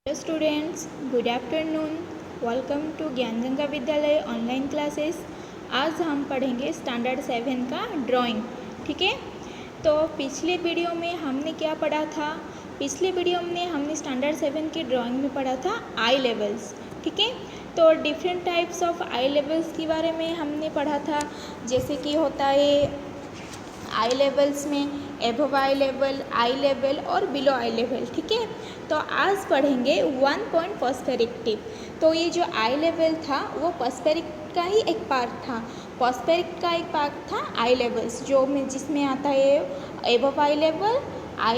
Hello students, good afternoon. Welcome to Gyan Ganga विद्यालय online classes. आज हम पढ़ेंगे स्टैंडर्ड 7 का ड्राइंग। ठीक है, तो पिछले वीडियो में हमने क्या पढ़ा था? पिछले वीडियो में हमने स्टैंडर्ड 7 की ड्राइंग में पढ़ा था आई लेवल्स। ठीक है, तो different types of I levels के बारे में हमने पढ़ा था। जैसे कि होता है आई लेवल्स में एबव आई लेवल और बिलो आई लेवल। ठीक है, तो आज पढ़ेंगे 1 पॉइंट पर्सपेक्टिव। तो ये जो आई लेवल था वो पर्सपेक्टिव का ही एक पार्ट था। पर्सपेक्टिव का एक पार्ट था आई लेवल्स, जिसमें आता है एबव आई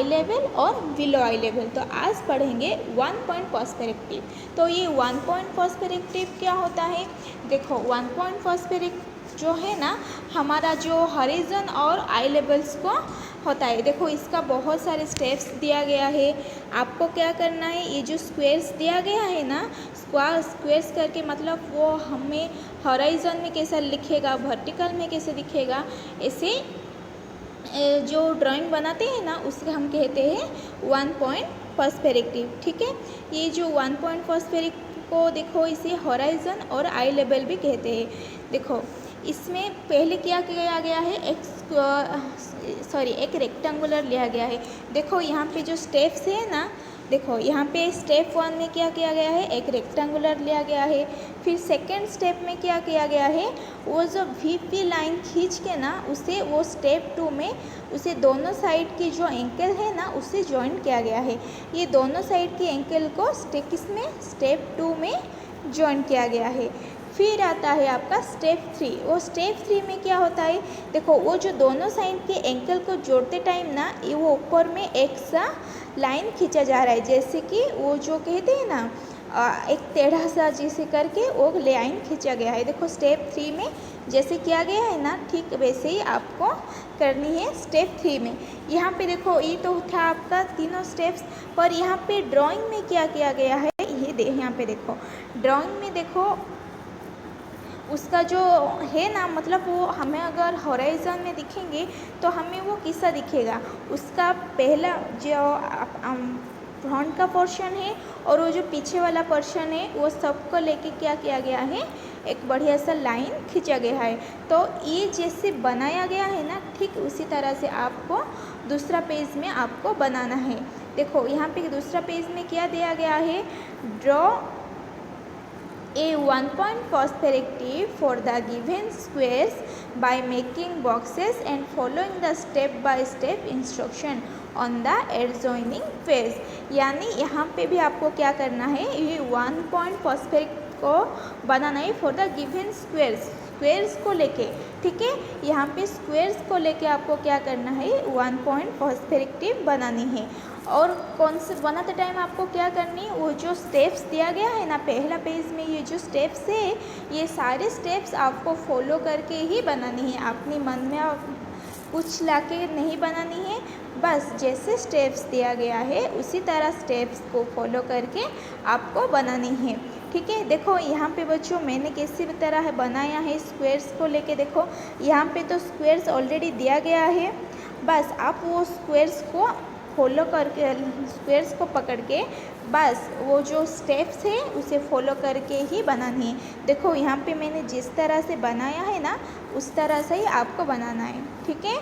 लेवल और बिलो आई लेवल। तो आज पढ़ेंगे 1 पॉइंट पर्सपेक्टिव। तो ये 1 पॉइंट पर्सपेक्टिव क्या होता है? देखो, 1 पॉइंट पर्सपेक्टिव जो है ना, हमारा जो हॉरिजॉन और आई लेवल्स को होता है। देखो, इसका बहुत सारे स्टेप्स दिया गया है। आपको क्या करना है, ये जो स्क्वेयर्स दिया गया है ना, स्क्वेयर्स करके मतलब वो हमें हॉरिजॉन में कैसा लिखेगा, वर्टिकल में कैसे दिखेगा, ऐसे जो ड्राइंग बनाते हैं ना, उसके हम कहते हैं 1 पॉइंट पर्सपेक्टिव। ठीक है, ये जो 1 पॉइंट पर्सपेक्टिव को देखो, इसे हॉरिजॉन और आई लेवल भी कहते हैं। देखो, इसमें पहले क्या किया गया है, एक रेक्टेंगुलर लिया गया है। देखो, यहाँ पे जो स्टेप्स है ना, देखो यहाँ पे स्टेप 1 में क्या किया गया है, एक रेक्टेंगुलर लिया गया है। फिर सेकेंड स्टेप में क्या किया गया है, वो जो वीपी लाइन खींच के ना, उसे वो स्टेप 2 में उसे दोनों साइड की जो एंकल है ना, उससे जॉइन किया गया है। ये दोनों साइड की एंकल को स्टेप 2 में जॉइन किया गया है। फिर आता है आपका स्टेप 3। वो स्टेप 3 में क्या होता है, देखो वो जो दोनों साइड के एंकल को जोड़ते टाइम ना, वो ऊपर में एक सा लाइन खींचा जा रहा है। जैसे कि वो जो कहते हैं ना, एक टेढ़ा सा जिसे करके वो लाइन खींचा गया है। देखो, स्टेप 3 में जैसे किया गया है ना, ठीक वैसे ही आपको करनी है स्टेप 3 में। यहाँ पे देखो, ये तो था आपका तीनों स्टेप्स, पर यहाँ पे ड्राइंग में क्या किया गया है, ये यहाँ पे देखो, ड्राइंग में देखो उसका जो है ना, मतलब वो हमें अगर हॉराइजन में दिखेंगे तो हमें वो किसा दिखेगा, उसका पहला जो फ्रंट का पोर्शन है और वो जो पीछे वाला पोर्शन है, वो सबको लेके क्या किया गया है, एक बढ़िया सा लाइन खींचा गया है। तो ये जैसे बनाया गया है ना, ठीक उसी तरह से आपको दूसरा पेज में आपको बनाना है। देखो, यहाँ पे दूसरा पेज में क्या दिया गया है, draw a 1 point perspective for the given squares by making boxes and following the step by step instruction on the adjoining face। यानी यहाँ पे भी आपको क्या करना है, ये 1 point perspective को बनाना है फॉर द गिवन स्क्वेयर्स को लेके। ठीक है, यहाँ पे स्क्वेयर्स को लेके आपको क्या करना है, 1 पॉइंट पर्सपेक्टिव बनानी है। और कौन से बनाते टाइम आपको क्या करनी है, वो जो स्टेप्स दिया गया है ना पहला पेज में, ये जो स्टेप्स है, ये सारे स्टेप्स आपको फॉलो करके ही बनानी है। अपने मन में कुछ लाके नहीं बनानी है, बस जैसे स्टेप्स दिया गया है उसी तरह स्टेप्स को फॉलो करके आपको बनानी है। ठीक है, देखो यहाँ पे बच्चों मैंने कैसी तरह है बनाया है स्क्वेयर्स को लेके। देखो, यहाँ पे तो स्क्वेयर्स ऑलरेडी दिया गया है, बस आप वो स्क्वेयर्स को फॉलो करके, स्क्वेयर्स को पकड़ के बस वो जो स्टेप्स है उसे फॉलो करके ही बनानी है। देखो, यहाँ पे मैंने जिस तरह से बनाया है ना, उस तरह से ही आपको बनाना है। ठीक है,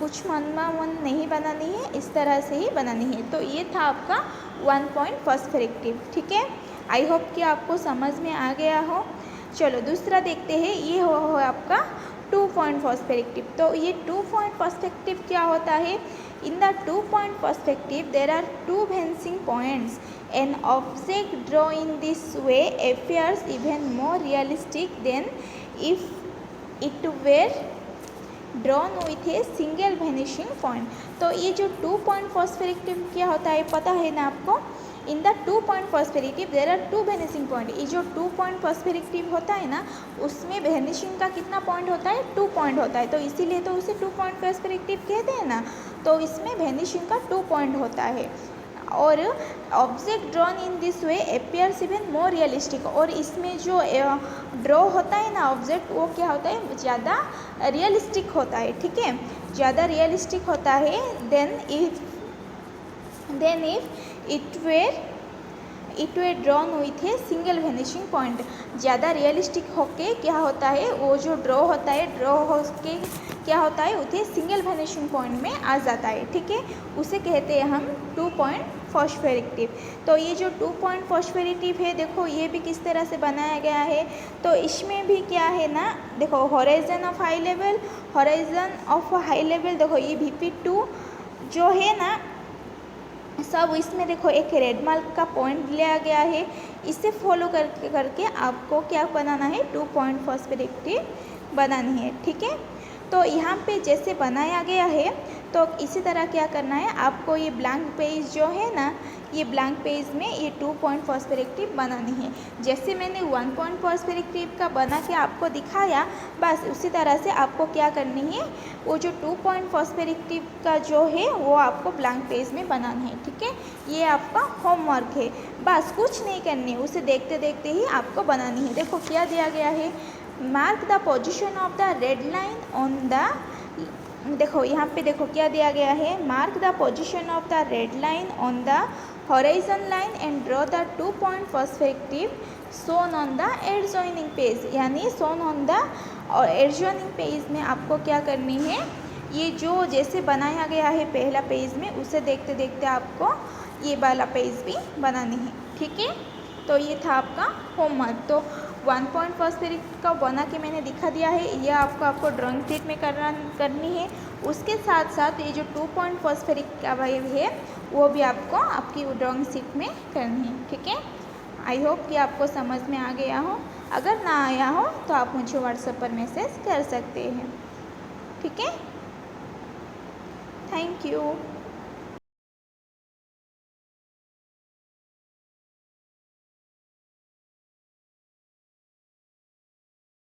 कुछ मन नहीं बनानी है, इस तरह से ही बनानी है। तो ये था आपका 1 पॉइंट पर्सपेक्टिव। ठीक है, आई होप कि आपको समझ में आ गया हो। चलो दूसरा देखते हैं, ये हो आपका 2 पॉइंट पर्सपेक्टिव। तो ये 2 पॉइंट पर्सपेक्टिव क्या होता है, in the 2 point perspective there are 2 vanishing points. An object drawn in this way appears even more realistic than if it were drawn with a single vanishing point। तो ये जो 2 point perspective क्या होता है पता है ना आपको, in the 2 point perspective there are 2 vanishing point. ये जो 2 पॉइंट पर्सपेक्टिव होता है ना, उसमें वेनिशिंग का कितना पॉइंट होता है, 2 पॉइंट होता है। तो इसीलिए तो उसे 2 पॉइंट पर्सपेक्टिव कहते हैं ना। तो इसमें वेनिशिंग का 2 पॉइंट होता है। और object drawn in this way appears even more realistic. और इसमें जो ड्रॉ होता है ना ऑब्जेक्ट, वो क्या होता है, ज़्यादा रियलिस्टिक होता है। ठीक है, ज़्यादा रियलिस्टिक होता है than if it were it were drawn with a single vanishing point. ज़्यादा रियलिस्टिक होके क्या होता है, वो जो ड्रॉ होता है, ड्रॉ होके क्या होता है, उसे सिंगल वेनिशिंग पॉइंट में आ जाता है, ठीक है। उसे कहते हैं हम 2 पॉइंट फॉस्फेरेक्टिव। तो ये जो 2 पॉइंट फॉस्फेरेक्टिव है, देखो ये भी किस तरह से बनाया गया है। तो इसमें भी क्या है ना, देखो horizon of high level, horizon of high level, देखो ये VP2 जो है ना, सब इसमें देखो एक रेड मार्क का पॉइंट लिया गया है। इसे फॉलो करके आपको क्या बनाना है, 2 पॉइंट फॉस्फेरेक्टिव बनानी है, ठीक है। तो यहाँ पे जैसे बनाया गया है, तो इसी तरह क्या करना है आपको, ये ब्लैंक पेज जो है ना, ये ब्लैंक पेज में ये 2 पॉइंट फॉस्फेरेक्टिव बनानी है। जैसे मैंने 1 पॉइंट फॉस्फेरेक्टिव का बना के आपको दिखाया, बस उसी तरह से आपको क्या करनी है, वो जो 2 पॉइंट फॉस्फेरेक्टिव का जो है वो आपको ब्लैंक पेज में बनाना है, ठीक है। ये आपका होमवर्क है, बस कुछ नहीं करनी है, उसे देखते देखते ही आपको बनानी है। देखो क्या दिया गया है, mark the position of the red line on the, देखो यहाँ पे देखो क्या दिया गया है, mark the position of the red line on the horizon line and draw the 2 point perspective zone on the adjoining page. यानी zone on the adjoining page में आपको क्या करनी है, ये जो जैसे बनाया गया है पहला पेज में, उसे देखते देखते आपको ये वाला पेज भी बनानी है, ठीक है। तो ये था आपका होमवर्क। तो 1 पॉइंट फॉस्फेरेक्टिव का बना के मैंने दिखा दिया है, यह आपको ड्राइंग शीट में करनी है। उसके साथ साथ ये जो 2 पॉइंट फॉस्फेरेक्टिव का वाइव है, वो भी आपको आपकी ड्राइंग शीट में करनी है, ठीक है। आई होप कि आपको समझ में आ गया हो। अगर ना आया हो तो आप मुझे व्हाट्सएप पर मैसेज कर सकते हैं, ठीक है। Thank you.